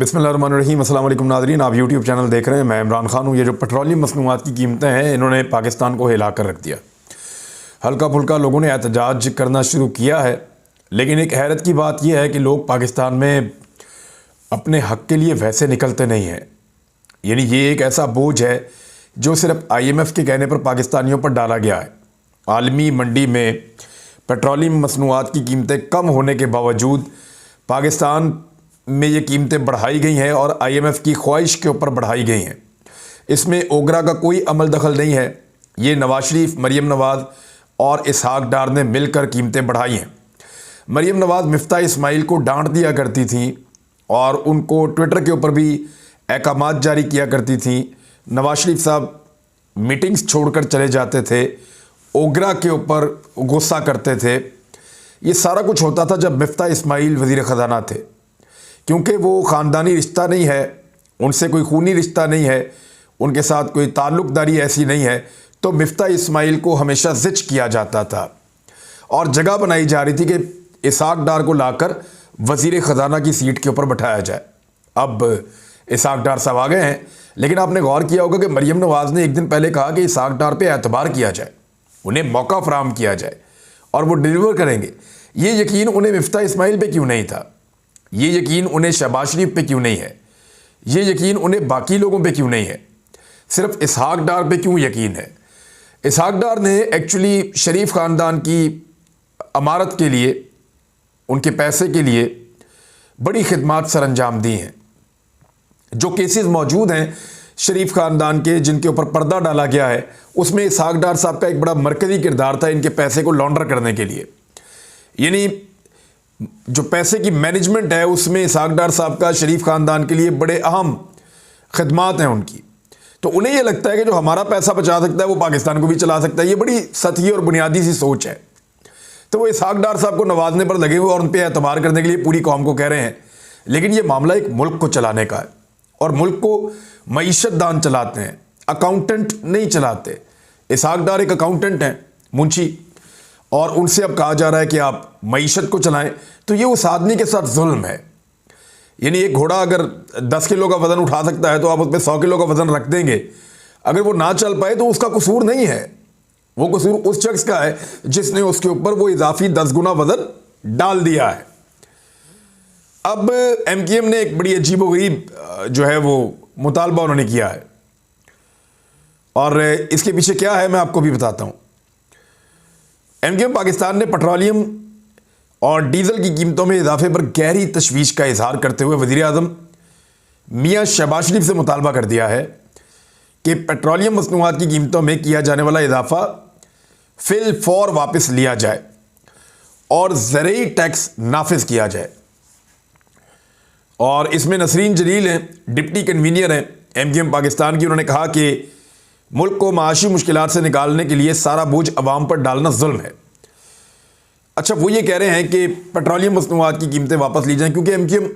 बिस्मिल्लाहिर्रहमानिर्रहीम। अस्सलाम वालेकुम नाज़रीन, आप यूट्यूब चैनल देख रहे हैं। मैं इमरान खान हूँ। ये जो पेट्रोलियम मसनूआत की कीमतें हैं, इन्होंने पाकिस्तान को हिला कर रख दिया। हल्का फुल्का लोगों ने एहतजाज करना शुरू किया है, लेकिन एक हैरत की बात यह है कि लोग पाकिस्तान में अपने हक़ के लिए वैसे निकलते नहीं हैं। यानी ये एक ऐसा बोझ है जो सिर्फ IMF के कहने पर पाकिस्तानियों पर डाला गया है। आलमी मंडी में पेट्रोलियम मसनूआत की कीमतें कम होने के बावजूद पाकिस्तान में ये कीमतें बढ़ाई गई हैं और IMF की ख्वाहिश के ऊपर बढ़ाई गई हैं। इसमें ओगरा का कोई अमल दखल नहीं है। ये नवाज शरीफ, मरीम नवाज़ और इसहाक डार ने मिलकर कीमतें बढ़ाई हैं। मरीम नवाज़ मिफ्ता इस्माइल को डांट दिया करती थी और उनको ट्विटर के ऊपर भी अहकामात जारी किया करती थी। नवाज शरीफ साहब मीटिंग्स छोड़कर चले जाते थे, ओगरा के ऊपर गुस्सा करते थे। ये सारा कुछ होता था जब मिफ्ता इस्माइल वज़ीर ख़जाना थे। क्योंकि वो ख़ानदानी रिश्ता नहीं है, उनसे कोई खूनी रिश्ता नहीं है, उनके साथ कोई ताल्लुक़दारी ऐसी नहीं है, तो मिफ्ता इस्माइल को हमेशा ज़िच किया जाता था और जगह बनाई जा रही थी कि इसहाक डार को लाकर वज़ीर ख़जाना की सीट के ऊपर बैठाया जाए। अब इसहाक डार साहब आ गए हैं, लेकिन आपने गौर किया होगा कि मरीम नवाज़ ने एक दिन पहले कहा कि इसहाक डार पे एतबार किया जाए, उन्हें मौका फराहम किया जाए और वो डिलीवर करेंगे। ये यकीन उन्हें मिफ्ता इस्माइल पे क्यों नहीं था? ये यकीन उन्हें शहबाज शरीफ पे क्यों नहीं है? ये यकीन उन्हें बाकी लोगों पे क्यों नहीं है? सिर्फ इसहाक डार पे क्यों यकीन है? इसहाक डार ने एक्चुअली शरीफ ख़ानदान की अमारत के लिए, उनके पैसे के लिए बड़ी खिदमात सर अंजाम दी हैं। जो केसेस मौजूद हैं शरीफ ख़ानदान के जिनके ऊपर पर्दा डाला गया है, उसमें इसहाक डार साहब का एक बड़ा मरकज़ी किरदार था इनके पैसे को लॉन्डर करने के लिए। यानी जो पैसे की मैनेजमेंट है उसमें इसहाक डार साहब का शरीफ ख़ानदान के लिए बड़े अहम खिदमात हैं उनकी। तो उन्हें यह लगता है कि जो हमारा पैसा बचा सकता है वो पाकिस्तान को भी चला सकता है। ये बड़ी सतही और बुनियादी सी सोच है। तो वो इसहाक डार साहब को नवाजने पर लगे हुए और उन पर एतबार करने के लिए पूरी कौम को कह रहे हैं। लेकिन ये मामला एक मुल्क को चलाने का है और मुल्क को मईशत दान चलाते हैं, अकाउंटेंट नहीं चलाते। इसहाक डार एक अकाउंटेंट हैं, मुंशी, और उनसे अब कहा जा रहा है कि आप मईशत को चलाएं, तो ये उस आदमी के साथ जुल्म है। यानी एक घोड़ा अगर 10 किलो का वज़न उठा सकता है तो आप उस पर 100 किलो का वज़न रख देंगे। अगर वो ना चल पाए तो उसका कसूर नहीं है, वो कसूर उस शख्स का है जिसने उसके ऊपर वो इजाफी 10 गुना वज़न डाल दिया है। अब MKM ने एक बड़ी अजीबोगरीब जो है वो मुतालबा उन्होंने किया है और इसके पीछे क्या है मैं आपको भी बताता हूँ। MKM पाकिस्तान ने पेट्रोलियम और डीज़ल की कीमतों में इजाफे पर गहरी तशवीश का इजहार करते हुए वज़ीर आज़म मियाँ शहबाज शरीफ से मुतालबा कर दिया है कि पेट्रोलियम मसनूआत की कीमतों में किया जाने वाला इजाफा फिल फौर वापस लिया जाए और ज़रूरी टैक्स नाफिज किया जाए। और इसमें नसरीन जलील हैं, डिप्टी कन्वीनियर हैं MKM पाकिस्तान की। उन्होंने कहा कि मुल्क को माशी मुश्किलात से निकालने के लिए सारा बोझ अवाम पर डालना जुल्म है। अच्छा, वो ये कह रहे हैं कि पेट्रोलियम मसनूआत की कीमतें वापस ली जाएं क्योंकि MKM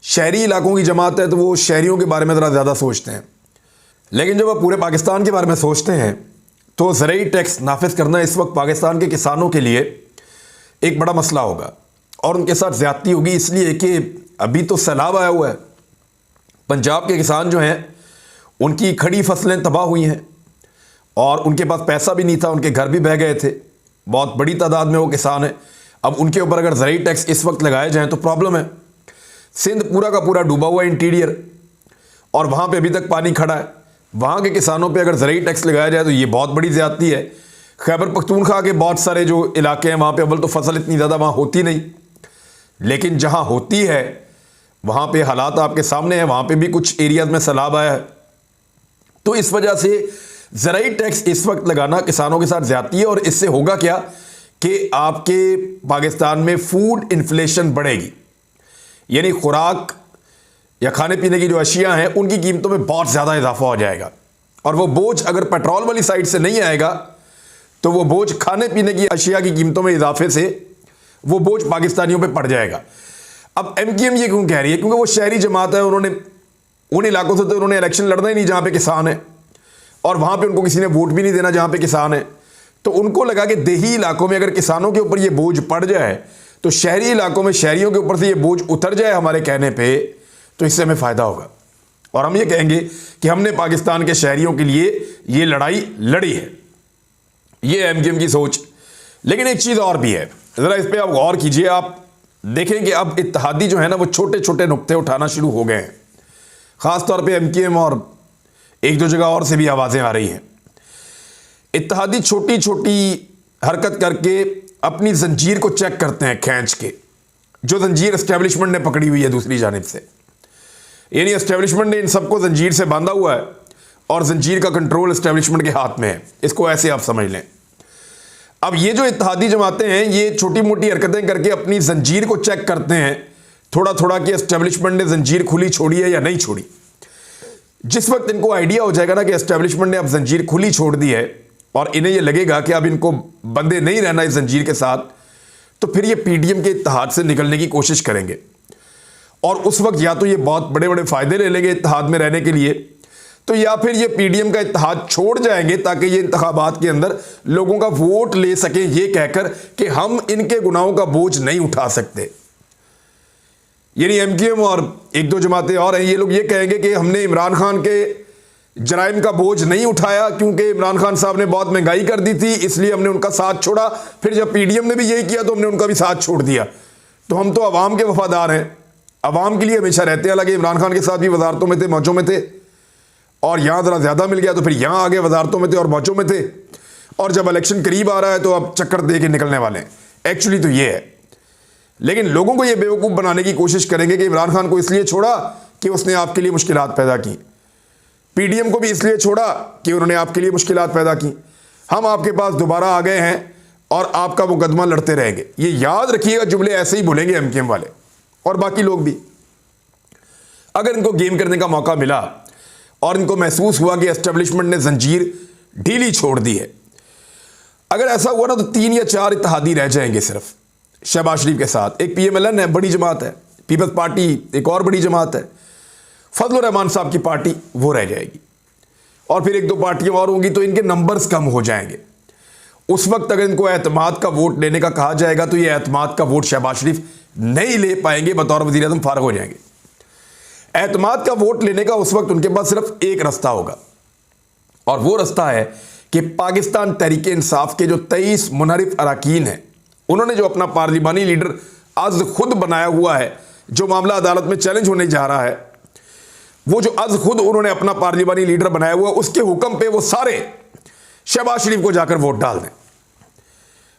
शहरी इलाकों की जमात है तो वो शहरियों के बारे में ज़रा ज़्यादा सोचते हैं। लेकिन जब आप पूरे पाकिस्तान के बारे में सोचते हैं तो ज़रूरी टैक्स नाफिज करना इस वक्त पाकिस्तान के किसानों के लिए एक बड़ा मसला होगा और उनके साथ ज़्यादती होगी। इसलिए कि अभी तो सैलाब आया हुआ है, पंजाब के किसान जो हैं उनकी खड़ी फसलें तबाह हुई हैं और उनके पास पैसा भी नहीं था, उनके घर भी बह गए थे। बहुत बड़ी तादाद में वो किसान हैं। अब उनके ऊपर अगर ज़रूरी टैक्स इस वक्त लगाए जाएँ तो प्रॉब्लम है। सिंध पूरा का पूरा डूबा हुआ इंटीरियर और वहाँ पे अभी तक पानी खड़ा है। वहाँ के किसानों पे अगर ज़रूरी टैक्स लगाया जाए तो ये बहुत बड़ी ज़्यादती है। खैबर पख्तूनख्वा के बहुत सारे जो इलाके हैं वहाँ पे अव्वल तो फसल इतनी ज़्यादा वहाँ होती नहीं, लेकिन जहाँ होती है वहाँ पे हालात आपके सामने हैं। वहाँ पे भी कुछ एरियाज़ में सैलाब आया है। तो इस वजह से ज़रूरी टैक्स इस वक्त लगाना किसानों के साथ ज़्यादती है और इससे होगा क्या कि आपके पाकिस्तान में फूड इन्फ्लेशन बढ़ेगी। यानी खुराक या खाने पीने की जो अशिया हैं उनकी कीमतों में बहुत ज़्यादा इजाफा हो जाएगा और वो बोझ अगर पेट्रोल वाली साइड से नहीं आएगा तो वो बोझ खाने पीने की अशिया की कीमतों में इजाफे से वो बोझ पाकिस्तानियों पे पड़ जाएगा। अब MKM ये क्यों कह रही है? क्योंकि वो शहरी जमात है, उन्होंने उन इलाकों से तो उन्होंने इलेक्शन लड़ना ही नहीं जहाँ पे किसान है और वहाँ पे उनको किसी ने वोट भी नहीं देना जहाँ पे किसान है। तो उनको लगा कि देही इलाकों में अगर किसानों के ऊपर ये बोझ पड़ जाए तो शहरी इलाकों में शहरियों के ऊपर से ये बोझ उतर जाए हमारे कहने पे, तो इससे हमें फ़ायदा होगा और हम ये कहेंगे कि हमने पाकिस्तान के शहरियों के लिए ये लड़ाई लड़ी है। ये एमक्यूएम की सोच। लेकिन एक चीज़ और भी है, ज़रा इस पर आप गौर कीजिए। आप देखें कि अब इत्तेहादी जो है ना वो छोटे छोटे नुक्ते उठाना शुरू हो गए हैं। ख़ास तौर पे एमक्यूएम और एक दो जगह और से भी आवाज़ें आ रही हैं। इत्तेहादी छोटी छोटी हरकत करके अपनी जंजीर को चेक करते हैं खींच के, जो जंजीर एस्टेब्लिशमेंट ने पकड़ी हुई है दूसरी जानिब से। यानी एस्टेब्लिशमेंट ने इन सबको जंजीर से बांधा हुआ है और जंजीर का कंट्रोल एस्टेब्लिशमेंट के हाथ में है। इसको ऐसे आप समझ लें। अब ये जो इत्तेहादी जमातें हैं ये छोटी मोटी हरकतें करके अपनी जंजीर को चेक करते हैं थोड़ा थोड़ा कि एस्टेब्लिशमेंट ने जंजीर खुली छोड़ी है या नहीं छोड़ी। जिस वक्त इनको आइडिया हो जाएगा ना कि एस्टेब्लिशमेंट ने अब जंजीर खुली छोड़ दी है और इन्हें यह लगेगा कि अब इनको बंदे नहीं रहना इस जंजीर के साथ, तो फिर ये पीडीएम के इत्तेहाद से निकलने की कोशिश करेंगे। और उस वक्त या तो ये बहुत बड़े बड़े फायदे ले लेंगे इत्तेहाद में रहने के लिए, तो या फिर ये पीडीएम का इत्तेहाद छोड़ जाएंगे ताकि ये इंतखाबात के अंदर लोगों का वोट ले सकें ये कहकर कि हम इनके गुनाहों का बोझ नहीं उठा सकते। यानी एमक्यूएम और एक दो जमातें और हैं, ये लोग ये कहेंगे कि हमने इमरान खान के जराइम का बोझ नहीं उठाया क्योंकि इमरान खान साहब ने बहुत महंगाई कर दी थी, इसलिए हमने उनका साथ छोड़ा। फिर जब पीडीएम ने भी यही किया तो हमने उनका भी साथ छोड़ दिया। तो हम तो अवाम के वफादार हैं, अवाम के लिए हमेशा रहते हैं। हालांकि इमरान खान के साथ भी वजारतों में थे, मौजों में थे, और यहाँ ज़रा ज़्यादा मिल गया तो फिर यहाँ आगे वजारतों में थे और मौजों में थे, और जब इलेक्शन करीब आ रहा है तो अब चक्कर दे के निकलने वाले हैं। एक्चुअली तो ये है। लेकिन लोगों को ये बेवकूफ़ बनाने की कोशिश करेंगे कि इमरान खान को इसलिए छोड़ा कि उसने आपके लिए मुश्किलात पैदा की, पीडीएम को भी इसलिए छोड़ा कि उन्होंने आपके लिए मुश्किलात पैदा की। हम आपके पास दोबारा आ गए हैं और आपका मुकदमा लड़ते रहेंगे। ये याद रखिएगा, जुमले ऐसे ही बोलेंगे एमक्यूएम वाले और बाकी लोग भी। अगर इनको गेम करने का मौका मिला और इनको महसूस हुआ कि एस्टेब्लिशमेंट ने जंजीर ढीली छोड़ दी है, अगर ऐसा हुआ ना तो 3 या 4 इत्तेहादी रह जाएंगे सिर्फ शहबाज शरीफ के साथ। एक पीएमएलएन है, बड़ी जमात है, पीपल्स पार्टी एक और बड़ी जमात है, फजलुर रहमान साहब की पार्टी वो रह जाएगी, और फिर 1-2 पार्टियां और होंगी, तो इनके नंबर्स कम हो जाएंगे। उस वक्त अगर इनको एतमाद का वोट लेने का कहा जाएगा तो ये एतमाद का वोट शहबाज शरीफ नहीं ले पाएंगे, बतौर वज़ीर आज़म फारग हो जाएंगे। एतमाद का वोट लेने का उस वक्त उनके पास सिर्फ एक रास्ता होगा, और वो रास्ता है कि पाकिस्तान तहरीक इंसाफ के जो 23 मुनहरिफ अरकान हैं, उन्होंने जो अपना पार्लिमानी लीडर आज खुद बनाया हुआ है, जो मामला अदालत में चैलेंज होने जा रहा है, वो जो आज खुद उन्होंने अपना पार्लिमानी लीडर बनाया हुआ, उसके हुक्म पे वो सारे शहबाज शरीफ को जाकर वोट डाल दें।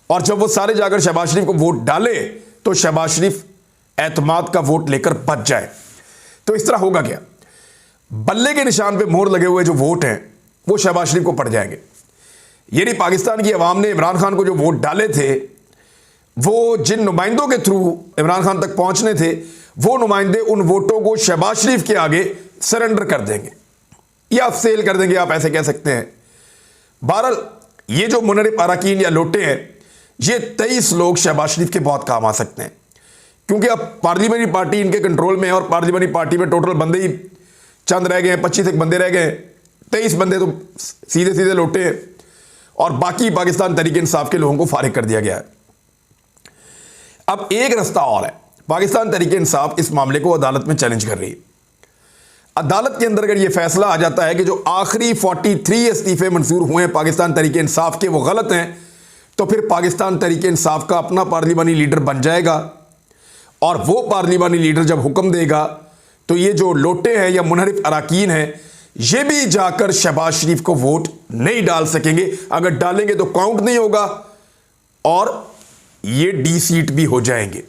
और जब वो सारे जाकर शहबाज शरीफ को वोट डाले तो शहबाज शरीफ एतमाद का वोट लेकर बच जाए। तो इस तरह होगा क्या, बल्ले के निशान पे मोहर लगे हुए जो वोट हैं वो शहबाज शरीफ को पड़ जाएंगे। यानी पाकिस्तान की आवाम ने इमरान खान को जो वोट डाले थे, वो जिन नुमाइंदों के थ्रू इमरान खान तक पहुंचने थे, वो नुमाइंदे उन वोटों को शहबाज शरीफ के आगे सरेंडर कर देंगे या सेल कर देंगे, आप ऐसे कह सकते हैं। बहरहाल ये जो मुनहरिफ अरकान या लोटे हैं, ये 23 लोग शहबाज शरीफ के बहुत काम आ सकते हैं, क्योंकि अब पार्लियामेंट्री पार्टी इनके कंट्रोल में है और पार्लियामेंट्री पार्टी में टोटल बंदे ही चंद रह गए हैं, 25 एक बंदे रह गए हैं। 23 बंदे तो सीधे सीधे लोटे हैं और बाकी पाकिस्तान तहरीक इंसाफ के लोगों को फारिग कर दिया गया है। अब एक रास्ता और है, पाकिस्तान तहरीक इंसाफ इस मामले को अदालत में चैलेंज कर रही है। अदालत के अंदर अगर यह फैसला आ जाता है कि जो आखिरी 43 इस्तीफे मंजूर हुए हैं पाकिस्तान तहरीक इंसाफ के वो गलत हैं, तो फिर पाकिस्तान तहरीक इंसाफ का अपना पार्लिमानी लीडर बन जाएगा, और वो पार्लिमानी लीडर जब हुक्म देगा तो ये जो लोटे हैं या मुनहरिफ अरकान हैं, ये भी जाकर शहबाज शरीफ को वोट नहीं डाल सकेंगे। अगर डालेंगे तो काउंट नहीं होगा और ये डी सीट भी हो जाएंगे,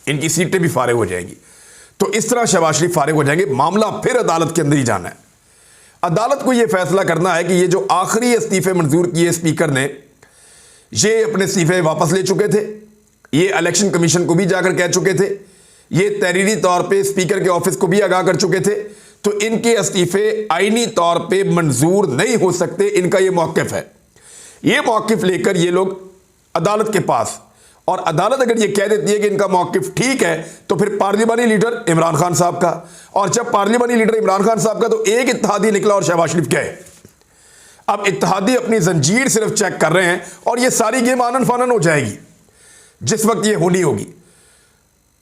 इनकी सीटें भी फारिग हो जाएंगी। तो इस तरह शहबाज शरीफ फारिग हो जाएंगे। मामला फिर अदालत के अंदर ही जाना है। अदालत को यह फैसला करना है कि ये जो आखिरी इस्तीफे मंजूर किए स्पीकर ने, ये अपने इस्तीफे वापस ले चुके थे, ये इलेक्शन कमीशन को भी जाकर कह चुके थे, ये तहरीरी तौर पे स्पीकर के ऑफिस को भी आगाह कर चुके थे, तो इनके इस्तीफे आईनी तौर पे मंजूर नहीं हो सकते। इनका ये मौक़िफ़ है। ये मौक़िफ़ लेकर ये लोग अदालत के पास, और अदालत अगर ये कह देती है कि इनका मौक़िफ़ ठीक है, तो फिर पार्लिमानी लीडर इमरान खान साहब का, और जब पार्लिमानी लीडर इमरान खान साहब का, तो एक इत्तेहादी निकला और शहबाज शरीफ गए। अब इत्तेहादी अपनी जंजीर सिर्फ चेक कर रहे हैं और ये सारी गेम आनन फानन हो जाएगी जिस वक्त ये होनी होगी।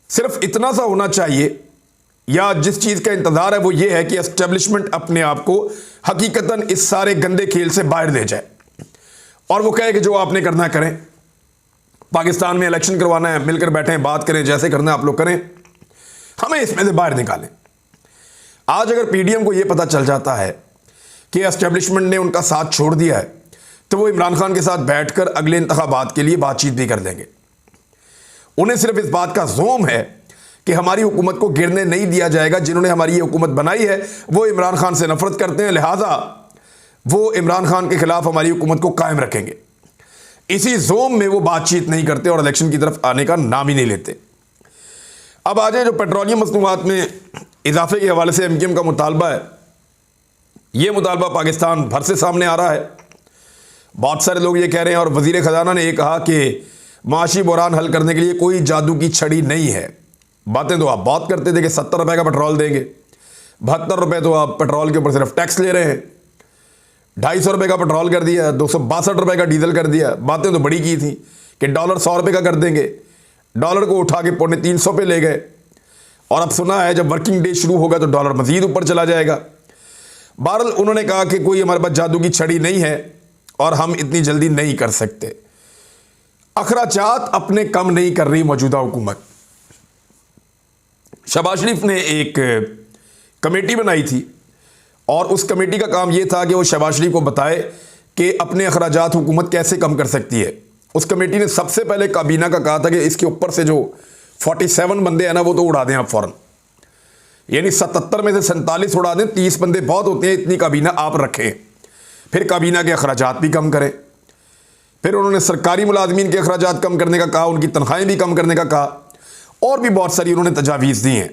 सिर्फ इतना सा होना चाहिए या जिस चीज़ का इंतज़ार है वो ये है कि एस्टेब्लिशमेंट अपने आप को हकीकतन इस सारे गंदे खेल से बाहर ले जाए और वो कहे कि जो आपने करना है करें, पाकिस्तान में इलेक्शन करवाना है, मिलकर बैठें, बात करें, जैसे करना है आप लोग करें, हमें इसमें से बाहर निकालें। आज अगर पीडीएम को यह पता चल जाता है कि एस्टेब्लिशमेंट ने उनका साथ छोड़ दिया है तो वो इमरान खान के साथ बैठकर अगले इंतखाबात के लिए बातचीत भी कर लेंगे। उन्हें सिर्फ इस बात का ज़ोम है कि हमारी हुकूमत को गिरने नहीं दिया जाएगा। जिन्होंने हमारी ये हुकूमत बनाई है वो इमरान खान से नफरत करते हैं, लिहाजा वो इमरान खान के खिलाफ हमारी हुकूमत को कायम रखेंगे। इसी जोम में वो बातचीत नहीं करते और इलेक्शन की तरफ आने का नाम ही नहीं लेते। अब आ जाए जो पेट्रोलियम मसनूआत में इजाफे के हवाले से एमक्यूएम का मुतालबा है, ये मुतालबा पाकिस्तान भर से सामने आ रहा है। बहुत सारे लोग ये कह रहे हैं और वजीर ख़जाना ने यह कहा कि माशी बहरान हल करने के लिए कोई जादू की छड़ी नहीं है। बातें तो आप बहुत करते थे कि 70 रुपये का पेट्रोल देंगे, 72 रुपये तो आप पेट्रोल के ऊपर सिर्फ टैक्स ले रहे हैं, 250 रुपये का पेट्रोल कर दिया, 262 रुपये का डीजल कर दिया। बातें तो बड़ी की थी कि डॉलर 100 रुपये का कर देंगे, डॉलर को उठा के 350 पे ले गए और अब सुना है जब वर्किंग डे शुरू होगा तो डॉलर मजीद ऊपर चला जाएगा। बहरहाल उन्होंने कहा कि कोई हमारे पास जादू की छड़ी नहीं है और हम इतनी जल्दी नहीं कर सकते। अखराजात अपने कम नहीं कर रही मौजूदा हुकूमत। शहबाज शरीफ ने एक कमेटी बनाई थी और उस कमेटी का काम यह था कि वो शहबाज शरीफ को बताए कि अपने अखराजात हुकूमत कैसे कम कर सकती है। उस कमेटी ने सबसे पहले काबीना का कहा था कि इसके ऊपर से जो 47 बंदे हैं ना वो तो उड़ा दें आप फ़ौरन, यानी 77 में से 47 उड़ा दें, 30 बंदे बहुत होते हैं, इतनी काबीना आप रखें। फिर काबीना के अखराजात भी कम करें। फिर उन्होंने सरकारी मुलाजमीन के अखराजात कम करने का कहा, उनकी तनख्वाहें भी कम करने का कहा और भी बहुत सारी उन्होंने तजावीज़ दी हैं।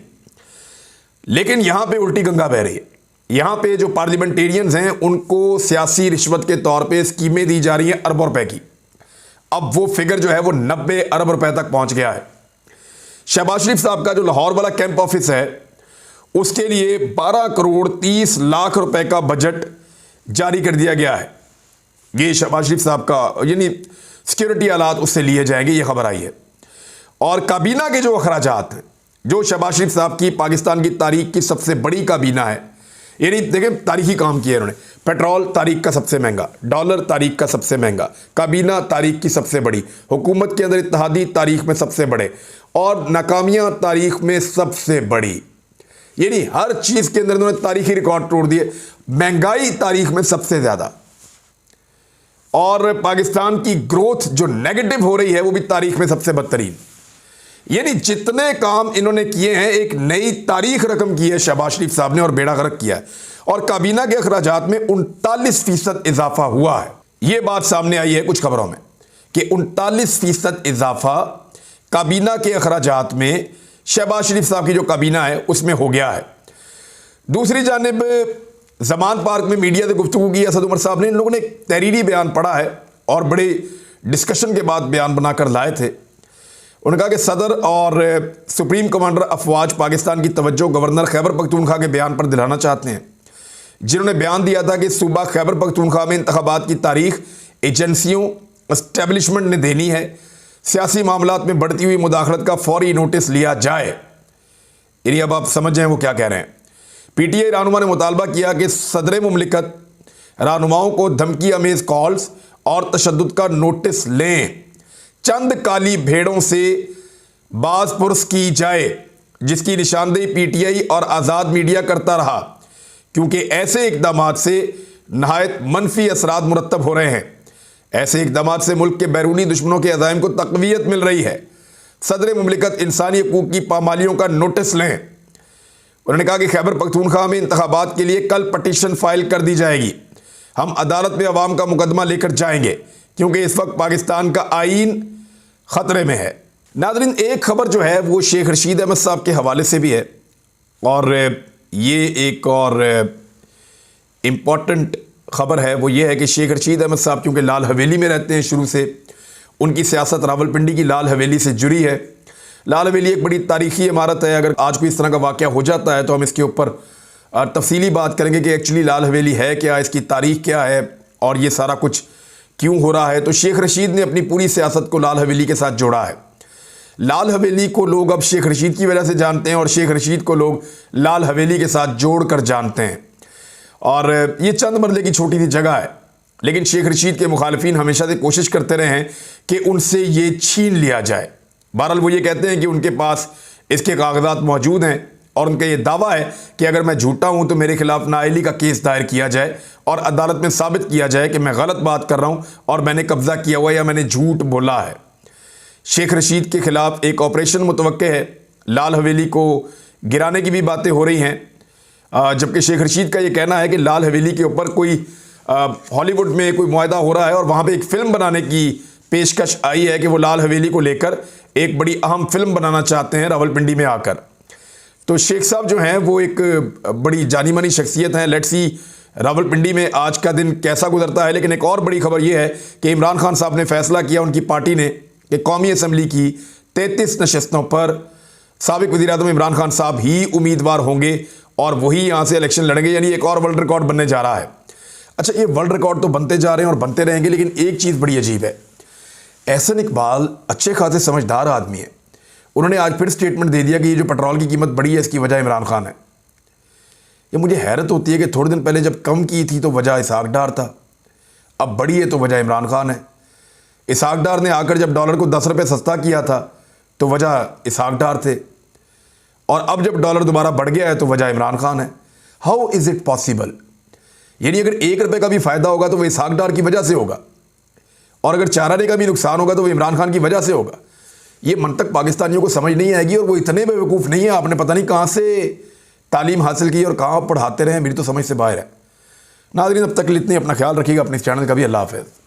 लेकिन यहां पे उल्टी गंगा बह रही है। यहां पे जो पार्लियामेंटेरियंस हैं उनको सियासी रिश्वत के तौर पे स्कीमें दी जा रही हैं अरबों रुपए की। अब वो फिगर जो है वो 90 अरब रुपए तक पहुंच गया है। शहबाज शरीफ साहब का जो लाहौर वाला कैंप ऑफिस है उसके लिए 12 करोड़ 30 लाख रुपए का बजट जारी कर दिया गया है। ये शहबाज शरीफ साहब का, यानी सिक्योरिटी आलात उससे लिए जाएंगे, ये खबर आई है। और काबीना के जो अखराजात हैं, जो शहबाज शरीफ साहब की पाकिस्तान की तारीख की सबसे बड़ी काबीना है, यानी देखें तारीखी काम किया इन्होंने। पेट्रोल तारीख का सबसे महंगा, डॉलर तारीख का सबसे महंगा, काबीना तारीख की सबसे बड़ी, हुकूमत के अंदर इत्तेहादी तारीख में सबसे बड़े और नाकामियां तारीख में सबसे बड़ी, यानी हर चीज़ के अंदर इन्होंने तारीखी रिकॉर्ड तोड़ दिए। महंगाई तारीख में सबसे ज़्यादा और पाकिस्तान की ग्रोथ जो नेगेटिव हो रही है वो भी तारीख में सबसे बदतरीन। यानी जितने काम इन्होंने किए हैं एक नई तारीख रकम की है शहबाज शरीफ साहब ने और बेड़ा गर्क किया है। और काबीना के अखराजात में 39% इजाफा हुआ है। यह बात सामने आई है कुछ खबरों में कि 39% इजाफा काबीना के अखराजात में शहबाज शरीफ साहब की जो काबीना है उसमें हो गया है। दूसरी जानिब जमान पार्क में मीडिया से गुफ्तगू की असद उमर साहब ने, इन लोगों ने एक तहरीरी बयान पढ़ा है और बड़े डिस्कशन के बाद बयान बनाकर लाए थे। उन्होंने कहा कि सदर और सुप्रीम कमांडर अफवाज पाकिस्तान की तवज्जो गवर्नर खैबर पख्तूनख्वा के बयान पर दिलाना चाहते हैं, जिन्होंने बयान दिया था कि सूबा खैबर पख्तूनख्वा में इंतखाबात की तारीख एजेंसियों एस्टेब्लिशमेंट ने देनी है, सियासी मामलात में बढ़ती हुई मुदाखलत का फौरी नोटिस लिया जाए। यानी अब आप समझ जाएं वो क्या कह रहे हैं। पीटीआई रहनुमा ने मुतालबा किया कि सदर मुमलिकत रहनुमाओं को धमकी अमेज कॉल्स और तशद्दुद का नोटिस लें, चंद काली भेड़ों से बाज पुरस की जाए, जिसकी निशानदेही पीटीआई और आज़ाद मीडिया करता रहा, क्योंकि ऐसे इकदामात से नहायत मनफी असरात मुरतब हो रहे हैं। ऐसे इकदामात से मुल्क के बैरूनी दुश्मनों के अज़ाइम को तक़वियत मिल रही है। सदर मुमलिकत इंसानी हकूक़ की पामालियों का नोटिस लें। उन्होंने कहा कि खैबर पख्तूनख्वा में इंतखाबात के लिए कल पटिशन फाइल कर दी जाएगी। हम अदालत में अवाम का मुकदमा लेकर जाएंगे क्योंकि इस वक्त पाकिस्तान का आइन ख़तरे में है। नाज़रीन, एक खबर जो है वो शेख रशीद अहमद साहब के हवाले से भी है और ये एक और इम्पॉर्टेंट ख़बर है। वो ये है कि शेख रशीद अहमद साहब क्योंकि लाल हवेली में रहते हैं, शुरू से उनकी सियासत रावलपिंडी की लाल हवेली से जुड़ी है। लाल हवेली एक बड़ी तारीख़ी इमारत है। अगर आज कोई इस तरह का वाक़या हो जाता है तो हम इसके ऊपर तफसीली बात करेंगे कि एक्चुअली लाल हवेली है क्या, इसकी तारीख़ क्या है और ये सारा कुछ क्यों हो रहा है। तो शेख रशीद ने अपनी पूरी सियासत को लाल हवेली के साथ जोड़ा है। लाल हवेली को लोग अब शेख रशीद की वजह से जानते हैं और शेख रशीद को लोग लाल हवेली के साथ जोड़कर जानते हैं। और ये चंद मरले की छोटी सी जगह है, लेकिन शेख रशीद के मुखालिफिन हमेशा से कोशिश करते रहे हैं कि उनसे ये छीन लिया जाए। बहरहाल वो ये कहते हैं कि उनके पास इसके कागजात मौजूद हैं और उनका ये दावा है कि अगर मैं झूठा हूं तो मेरे खिलाफ नाअहली का केस दायर किया जाए और अदालत में साबित किया जाए कि मैं गलत बात कर रहा हूं और मैंने कब्जा किया हुआ या मैंने झूठ बोला है। शेख रशीद के खिलाफ एक ऑपरेशन मुतवक्के है, लाल हवेली को गिराने की भी बातें हो रही हैं, जबकि शेख रशीद का ये कहना है कि लाल हवेली के ऊपर कोई हॉलीवुड में कोई मुआहदा हो रहा है और वहाँ पे एक फ़िल्म बनाने की पेशकश आई है कि वो लाल हवेली को लेकर एक बड़ी अहम फिल्म बनाना चाहते हैं रावलपिंडी में आकर। तो शेख साहब जो हैं वो एक बड़ी जानी मानी शख्सियत हैं। लेट्स सी रावलपिंडी में आज का दिन कैसा गुजरता है। लेकिन एक और बड़ी खबर ये है कि इमरान खान साहब ने फैसला किया, उनकी पार्टी ने, कि कौमी असम्बली की 33 नशस्तों पर साबिक वज़ीर-ए-आज़म इमरान खान साहब ही उम्मीदवार होंगे और वही यहाँ से इलेक्शन लड़ेंगे। यानी एक और वर्ल्ड रिकॉर्ड बनने जा रहा है। अच्छा, ये वर्ल्ड रिकॉर्ड तो बनते जा रहे हैं और बनते रहेंगे, लेकिन एक चीज़ बड़ी अजीब है। एहसन इकबाल अच्छे खासे समझदार आदमी है, उन्होंने आज फिर स्टेटमेंट दे दिया कि ये जो पेट्रोल की कीमत बढ़ी है इसकी वजह इमरान खान है। ये मुझे हैरत होती है कि थोड़े दिन पहले जब कम की थी तो वजह इसहाक डार था, अब बढ़ी है तो वजह इमरान खान है। इसहाक डार ने आकर जब डॉलर को 10 रुपये सस्ता किया था तो वजह इसहाक डार थे, और अब जब डॉलर दोबारा बढ़ गया है तो वजह इमरान खान है। How is it possible? यानी अगर 1 रुपये का भी फ़ायदा होगा तो वह इसहाक डार की वजह से होगा, और अगर 4 आने का भी नुकसान होगा तो वो इमरान खान की वजह से होगा। ये मंतक पाकिस्तानियों को समझ नहीं आएगी, और वो इतने बेवकूफ़ नहीं है, आपने पता नहीं कहाँ से तालीम हासिल की और कहाँ पढ़ाते रहे, मेरी तो समझ से बाहर है। नाज़रीन, अब तक इतने, अपना ख्याल रखिएगा, अपने इस चैनल का भी। अल्लाह हाफ़िज़।